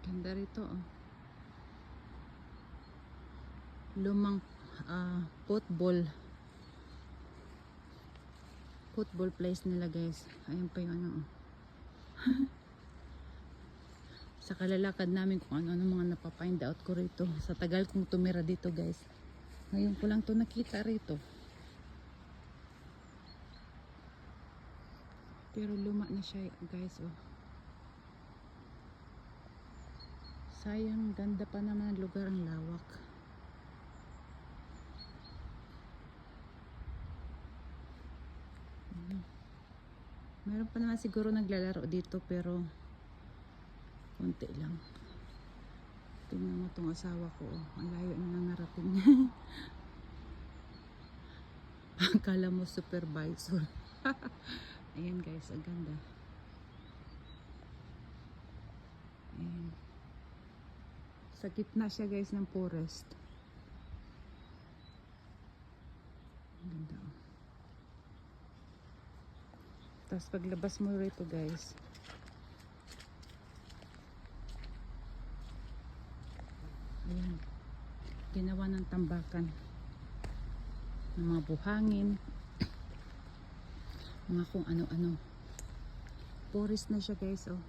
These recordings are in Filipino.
Ganda rito oh. Lumang football place nila guys. Ayun pa yung ano oh. Sa kalalakad namin kung ano mga napapind out ko rito. Sa tagal kong tumira dito guys. Ngayon ko lang to nakita rito. Pero luma na siya guys oh. Sayang, ganda pa naman ang lugar, ang lawak. Meron pa naman siguro naglalaro dito pero konti lang. Tingnan mo tong asawa ko oh. Ang layo na nang narating. Akala mo supervisor. Ayan guys, ang ganda. Ayan. Sa gitna siya guys ng forest. Ang ganda oh. Tapos paglabas mo rito guys, ayan, ginawa ng tambakan ng mga buhangin, mga kung ano-ano. Forest na siya guys oh.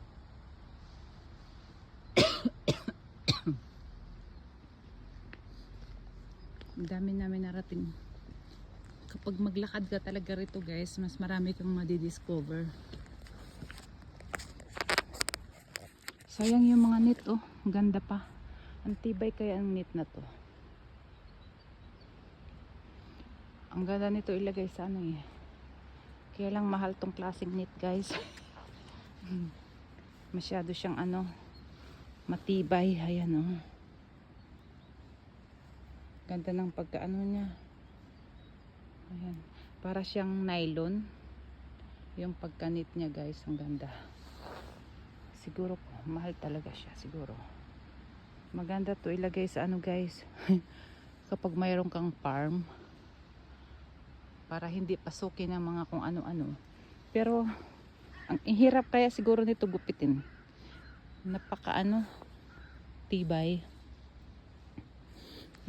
Ang dami namin narating. Kapag maglakad ka talaga rito guys, mas marami kang madidiscover. Sayang yung mga net oh, ganda pa. Ang tibay kaya ang net na to. Ang ganda nito ilagay sa ano eh. Kaya lang mahal tong klaseng net guys. Masyado siyang ano, matibay. Ayan oh. Ganda ng pagkaano niya. Ayan. Para siyang nylon. Yung pagkanit niya guys, ang ganda. Siguro po, mahal talaga siya siguro. Maganda to ilagay sa ano guys. Kapag mayroon kang farm. Para hindi pasukin ng mga kung ano-ano. Pero ang hirap kaya siguro nito gupitin. Napaka ano, tibay.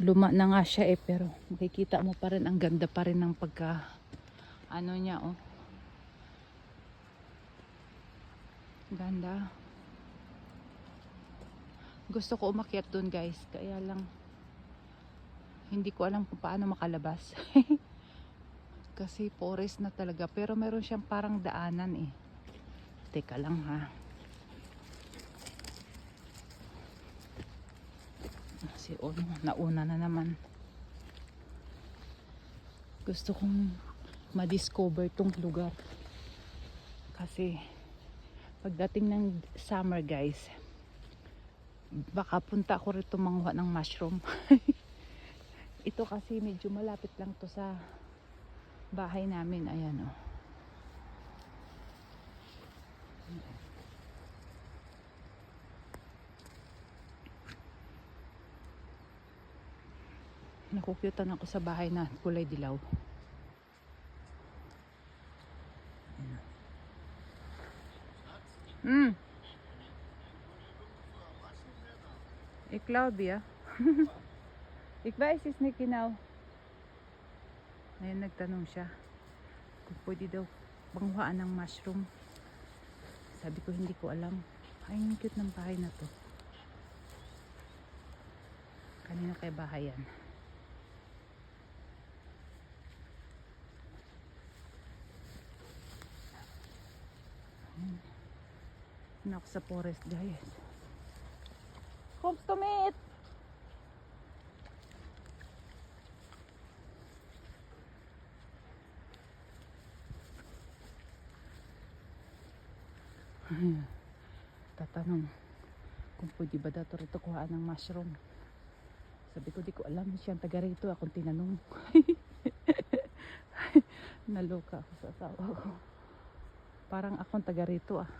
Luma na nga siya eh, pero makikita mo pa rin ang ganda pa rin ng pagka ano niya oh. Ganda. Gusto ko umakyat doon guys, kaya lang hindi ko alam kung paano makalabas. Kasi forest na talaga, pero meron siyang parang daanan eh. Teka lang ha. Si Ono, nauna na naman. Gusto kong ma-discover tong lugar. Kasi pagdating ng summer guys, baka punta ako rito manguha ng mushroom. Ito kasi medyo malapit lang to sa bahay namin. Ayan oh. Nakukyutan ako sa bahay na kulay dilaw. Ik glaube ja. Ik weiß es nicht genau. Ayan, nagtanong siya kung pwede daw panguhaan ng mushroom. Sabi ko hindi ko alam. Ay, ang cute ng bahay na to. Kanino kaya bahay yan? Ako sa forest guys. Kommst du mit? Tatanong kung pwede ba daw rito kuhaan ng mushroom. Sabi ko di ko alam, siyang taga rito akong tinanong. Naloka ako sa asawa ko. Parang akong taga rito ah.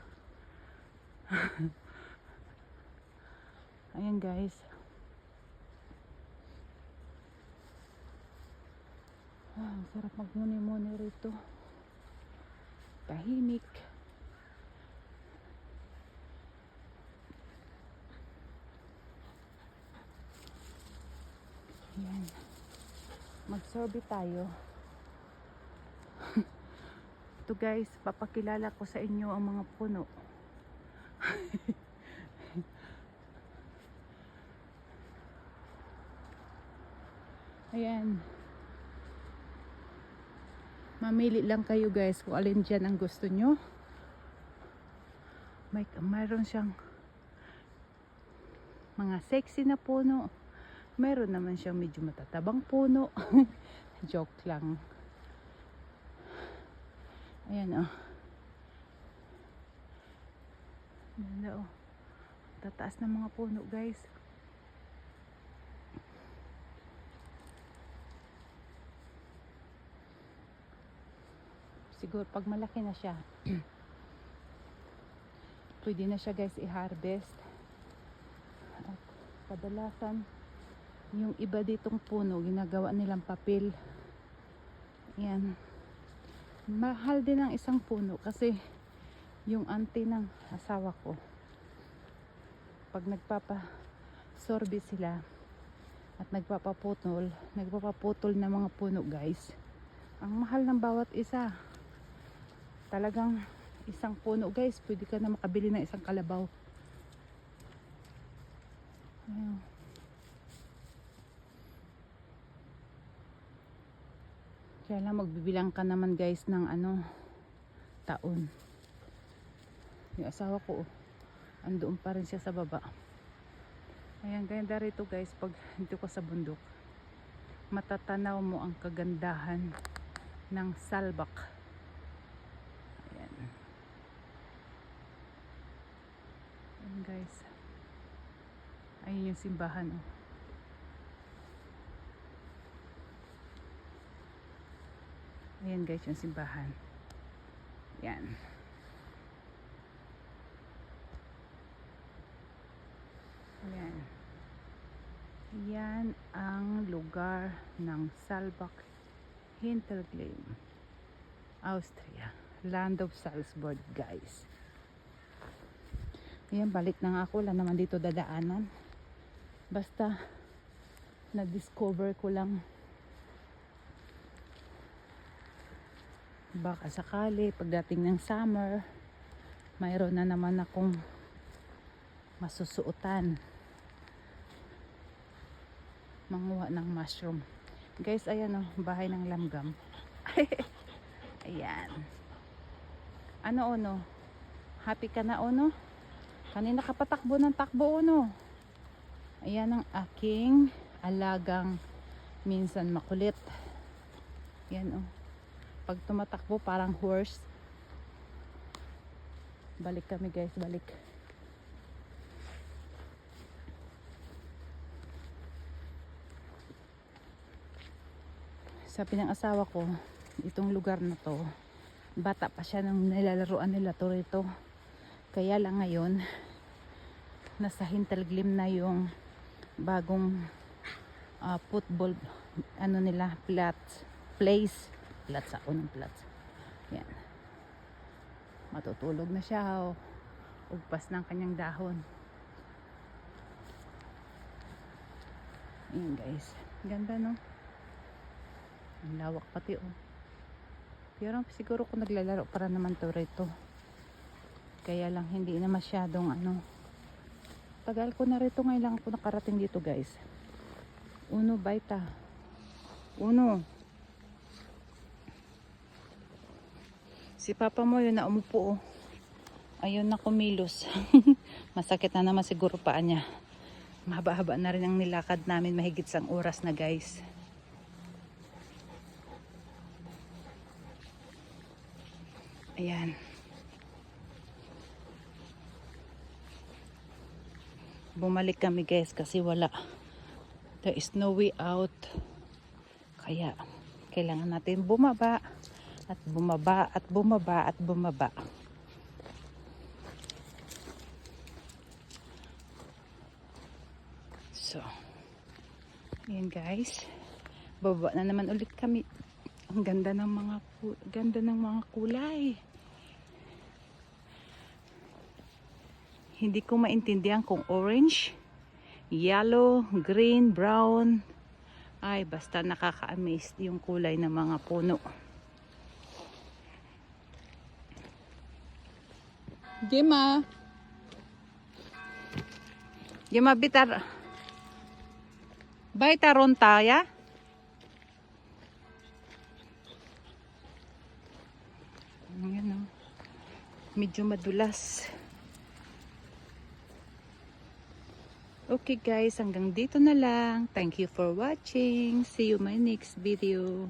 Ayan guys. Ang sarap magmuni-muni rito. Tahimik. Mag-sorbet tayo. Ito guys, papakilala ko sa inyo ang mga puno. Ayan. Mamili lang kayo guys kung alin dyan ang gusto nyo. Mayroon siyang mga sexy na puno. Mayroon naman siyang medyo matatabang puno. Joke lang. Ayan oh. Ganda oh. Tataas ng mga puno guys. Siguro pag malaki na siya pwede na siya guys i-harvest. At kadalasan yung iba ditong puno ginagawa nilang papel. Yan, mahal din ang isang puno kasi yung auntie ng asawa ko pag nagpapasorbe sila at nagpapaputol ng mga puno guys, ang mahal ng bawat isa. Talagang isang puno guys, pwede ka na makabili ng isang kalabaw. Ayan. Kaya lang magbibilang ka naman guys ng taon. Yung asawa ko andoon pa rin siya sa baba. Ayan, ganda rito guys pag dito ko sa bundok. Matatanaw mo ang kagandahan ng salbak. Ayan guys, ayun yung simbahan oh. Ayan guys yung simbahan. Yan. Ayan. Yan ang lugar ng Saalbach Hinterglemm, Austria, land of Salzburg guys. Ayan, balik na nga ako. Wala naman dito dadaanan. Basta na-discover ko lang. Baka sakali pagdating ng summer mayroon na naman akong masusuotan. Manguha ng mushroom. Guys, ayan oh, bahay ng langgam. Ayan. Ano ono? Happy ka na ono? Kanina ka patakbo ng takbo ono. Ayan ang aking alagang minsan makulit. Yan oh. Pag tumatakbo parang horse. Balik kami guys, balik. Sabi ng asawa ko, itong lugar na to, bata pa siya nang nilalaroan nila to rito. Kaya lang ngayon, nasa Hinterglemm na yung bagong football, nila, place sa unang plats. Yan. Matutulog na siya. Oh. Ugpas ng kanyang dahon. Ayan guys. Ganda no? Ang lawak pati oh. Pero siguro kung naglalaro para naman to rito. Kaya lang hindi na masyadong tagal ko na rito, ngayon lang ako nakarating dito guys. Uno baita. Uno. Si papa mo yun na umupo oh. Ayun na kumilos. Masakit na naman siguro paa niya. Mahaba-haba na rin ang nilakad namin, mahigit sang oras na guys. Ayan. Bumalik kami guys kasi wala. There is no way out. Kaya kailangan natin bumaba at bumaba at bumaba at bumaba. So, ayan guys. Baba na naman ulit kami. Ang ganda ng mga kulay. Hindi ko maintindihan kung orange, yellow, green, brown, Ay, basta nakaka-amaze yung kulay ng mga puno. Gima. Gima bitar. Bay taron taya. Ayan o. Medyo madulas. Okay guys, hanggang dito na lang. Thank you for watching. See you my next video.